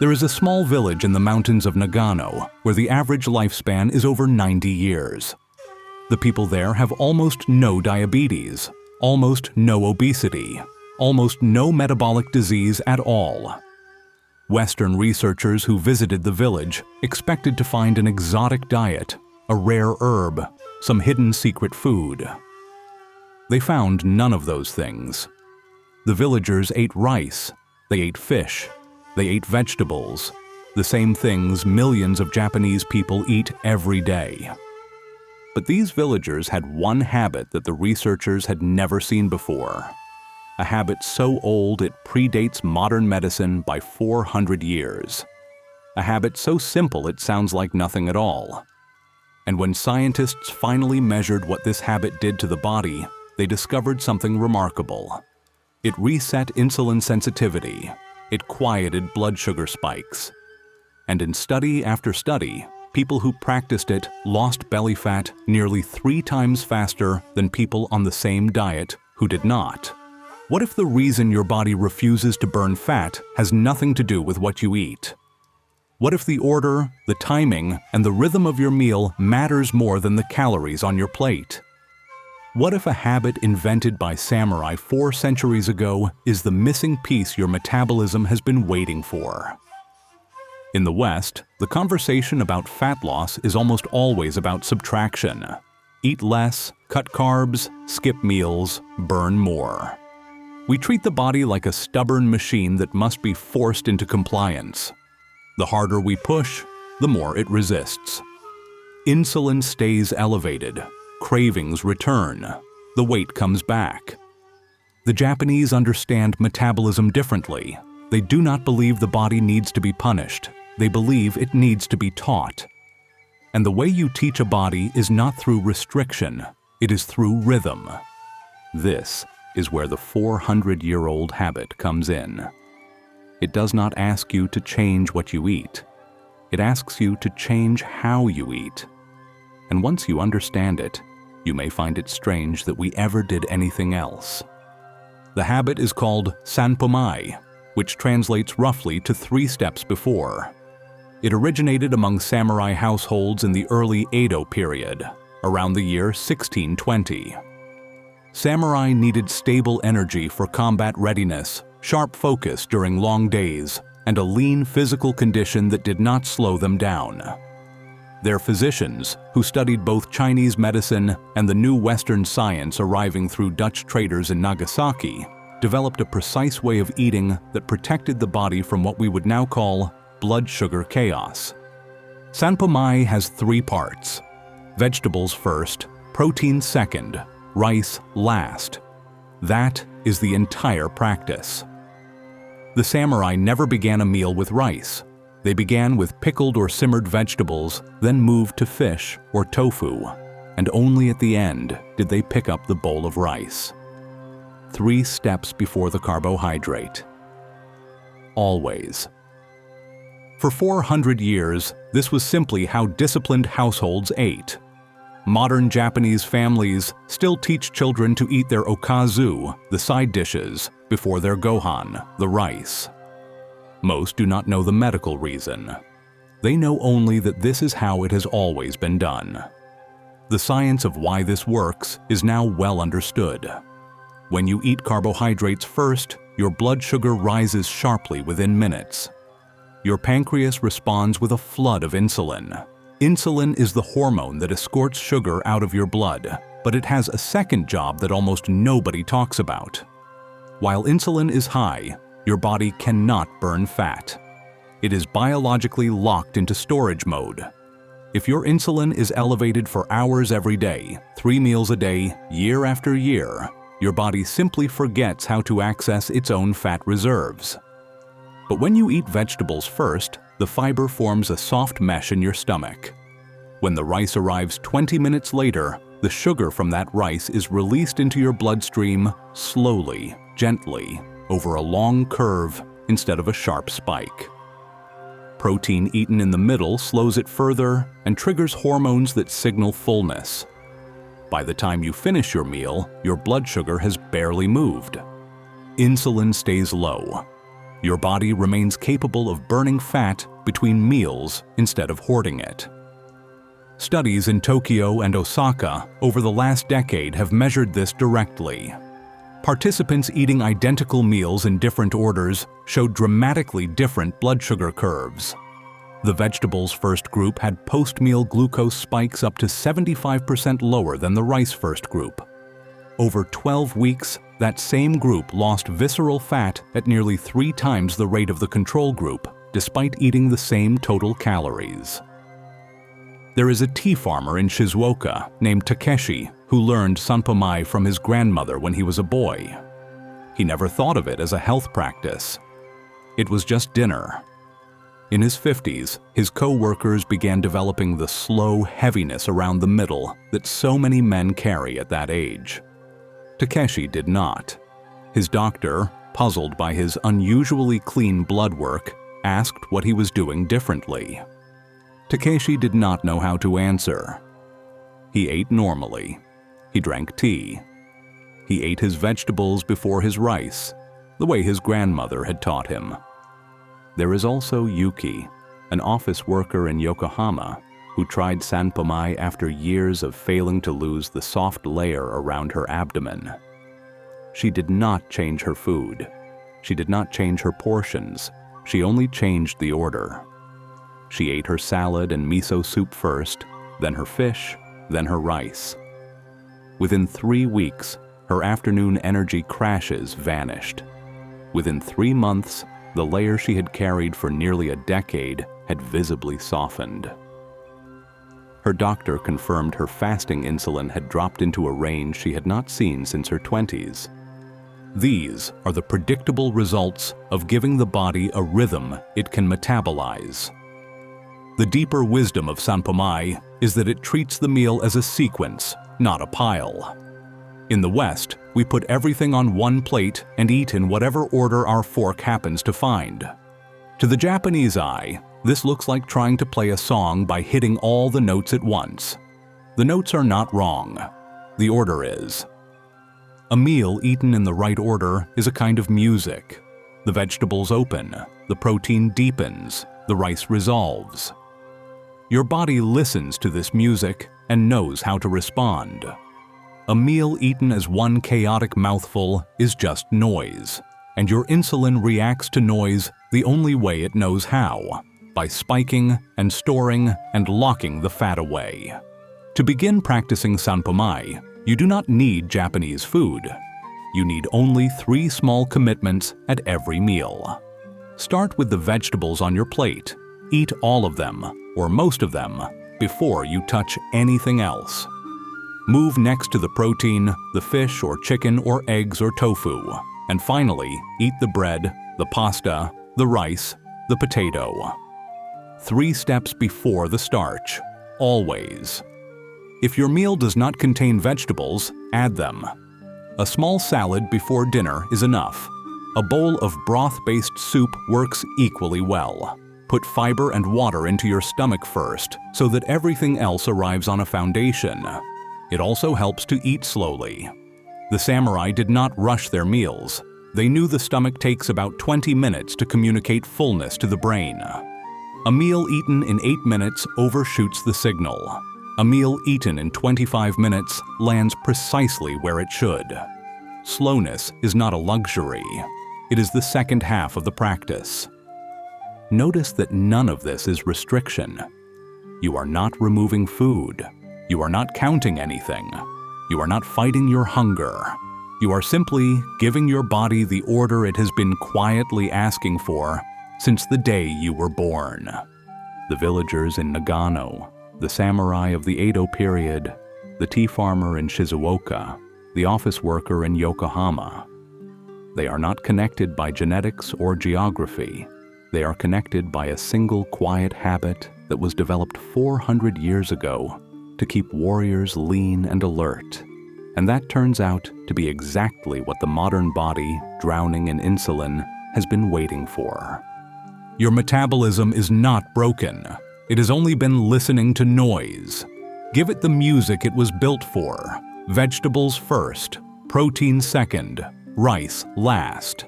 There is a small village in the mountains of Nagano where the average lifespan is over 90 years. The people there have almost no diabetes, almost no obesity, almost no metabolic disease at all. Western researchers who visited the village expected to find an exotic diet, a rare herb, some hidden secret food. They found none of those things. The villagers ate rice, they ate fish, they ate vegetables, the same things millions of Japanese people eat every day. But these villagers had one habit that the researchers had never seen before. A habit so old it predates modern medicine by 400 years. A habit so simple it sounds like nothing at all. And when scientists finally measured what this habit did to the body, they discovered something remarkable. It reset insulin sensitivity. It quieted blood sugar spikes. And in study after study, people who practiced it lost belly fat nearly 3 times faster than people on the same diet who did not. What if the reason your body refuses to burn fat has nothing to do with what you eat? What if the order, the timing, and the rhythm of your meal matters more than the calories on your plate? What if a habit invented by samurai 4 centuries ago is the missing piece your metabolism has been waiting for? In the West, the conversation about fat loss is almost always about subtraction. Eat less, cut carbs, skip meals, burn more. We treat the body like a stubborn machine that must be forced into compliance. The harder we push, the more it resists. Insulin stays elevated, cravings return, the weight comes back. The Japanese understand metabolism differently. They do not believe the body needs to be punished. They believe it needs to be taught. And the way you teach a body is not through restriction, it is through rhythm. This is where the 400-year-old habit comes in. It does not ask you to change what you eat. It asks you to change how you eat. And once you understand it, you may find it strange that we ever did anything else. The habit is called Sanpomae, which translates roughly to 3 steps before. It originated among samurai households in the early Edo period, around the year 1620. Samurai needed stable energy for combat readiness, sharp focus during long days, and a lean physical condition that did not slow them down. Their physicians, who studied both Chinese medicine and the new Western science arriving through Dutch traders in Nagasaki, developed a precise way of eating that protected the body from what we would now call blood sugar chaos. Sanpomae has 3 parts: vegetables first, protein second, rice last. That is the entire practice. The samurai never began a meal with rice. They began with pickled or simmered vegetables, then moved to fish or tofu, and only at the end did they pick up the bowl of rice. 3 steps before the carbohydrate. Always. For 400 years, this was simply how disciplined households ate. Modern Japanese families still teach children to eat their okazu, the side dishes, before their gohan, the rice. Most do not know the medical reason. They know only that this is how it has always been done. The science of why this works is now well understood. When you eat carbohydrates first, your blood sugar rises sharply within minutes. Your pancreas responds with a flood of insulin. Insulin is the hormone that escorts sugar out of your blood, but it has a second job that almost nobody talks about. While insulin is high, your body cannot burn fat. It is biologically locked into storage mode. If your insulin is elevated for hours every day, 3 meals a day, year after year, your body simply forgets how to access its own fat reserves. But when you eat vegetables first, the fiber forms a soft mesh in your stomach. When the rice arrives 20 minutes later, the sugar from that rice is released into your bloodstream slowly, gently, over a long curve instead of a sharp spike. Protein eaten in the middle slows it further and triggers hormones that signal fullness. By the time you finish your meal, your blood sugar has barely moved. Insulin stays low. Your body remains capable of burning fat between meals instead of hoarding it. Studies in Tokyo and Osaka over the last decade have measured this directly. Participants eating identical meals in different orders showed dramatically different blood sugar curves. The vegetables first group had post-meal glucose spikes up to 75% lower than the rice first group. Over 12 weeks, that same group lost visceral fat at nearly 3 times the rate of the control group, despite eating the same total calories. There is a tea farmer in Shizuoka named Takeshi who learned Sanpomae from his grandmother when he was a boy. He never thought of it as a health practice. It was just dinner. In his 50s, his co-workers began developing the slow heaviness around the middle that so many men carry at that age. Takeshi did not. His doctor, puzzled by his unusually clean blood work, asked what he was doing differently. Takeshi did not know how to answer. He ate normally. He drank tea. He ate his vegetables before his rice, the way his grandmother had taught him. There is also Yuki, an office worker in Yokohama, who tried Sanpomae after years of failing to lose the soft layer around her abdomen. She did not change her food. She did not change her portions. She only changed the order. She ate her salad and miso soup first, then her fish, then her rice. Within 3 weeks, her afternoon energy crashes vanished. Within 3 months, the layer she had carried for nearly a decade had visibly softened. Her doctor confirmed her fasting insulin had dropped into a range she had not seen since her 20s. These are the predictable results of giving the body a rhythm it can metabolize. The deeper wisdom of Sanpomae is that it treats the meal as a sequence, not a pile. In the West, we put everything on one plate and eat in whatever order our fork happens to find. To the Japanese eye, this looks like trying to play a song by hitting all the notes at once. The notes are not wrong. The order is. A meal eaten in the right order is a kind of music. The vegetables open, the protein deepens, the rice resolves. Your body listens to this music and knows how to respond. A meal eaten as one chaotic mouthful is just noise, and your insulin reacts to noise the only way it knows how, by spiking and storing and locking the fat away. To begin practicing Sanpomae, you do not need Japanese food. You need only 3 small commitments at every meal. Start with the vegetables on your plate. Eat all of them, or most of them, before you touch anything else. Move next to the protein, the fish or chicken or eggs or tofu, and finally, eat the bread, the pasta, the rice, the potato. 3 steps before the starch, always. If your meal does not contain vegetables, add them. A small salad before dinner is enough. A bowl of broth-based soup works equally well. Put fiber and water into your stomach first, so that everything else arrives on a foundation. It also helps to eat slowly. The samurai did not rush their meals. They knew the stomach takes about 20 minutes to communicate fullness to the brain. A meal eaten in 8 minutes overshoots the signal. A meal eaten in 25 minutes lands precisely where it should. Slowness is not a luxury. It is the second half of the practice. Notice that none of this is restriction. You are not removing food. You are not counting anything. You are not fighting your hunger. You are simply giving your body the order it has been quietly asking for since the day you were born. The villagers in Nagano, the samurai of the Edo period, the tea farmer in Shizuoka, the office worker in Yokohama. They are not connected by genetics or geography. They are connected by a single quiet habit that was developed 400 years ago to keep warriors lean and alert. And that turns out to be exactly what the modern body, drowning in insulin, has been waiting for. Your metabolism is not broken. It has only been listening to noise. Give it the music it was built for. Vegetables first, protein second, rice last.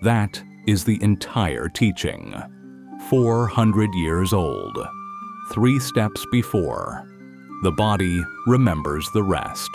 That is the entire teaching. 400 years old. 3 steps before. The body remembers the rest.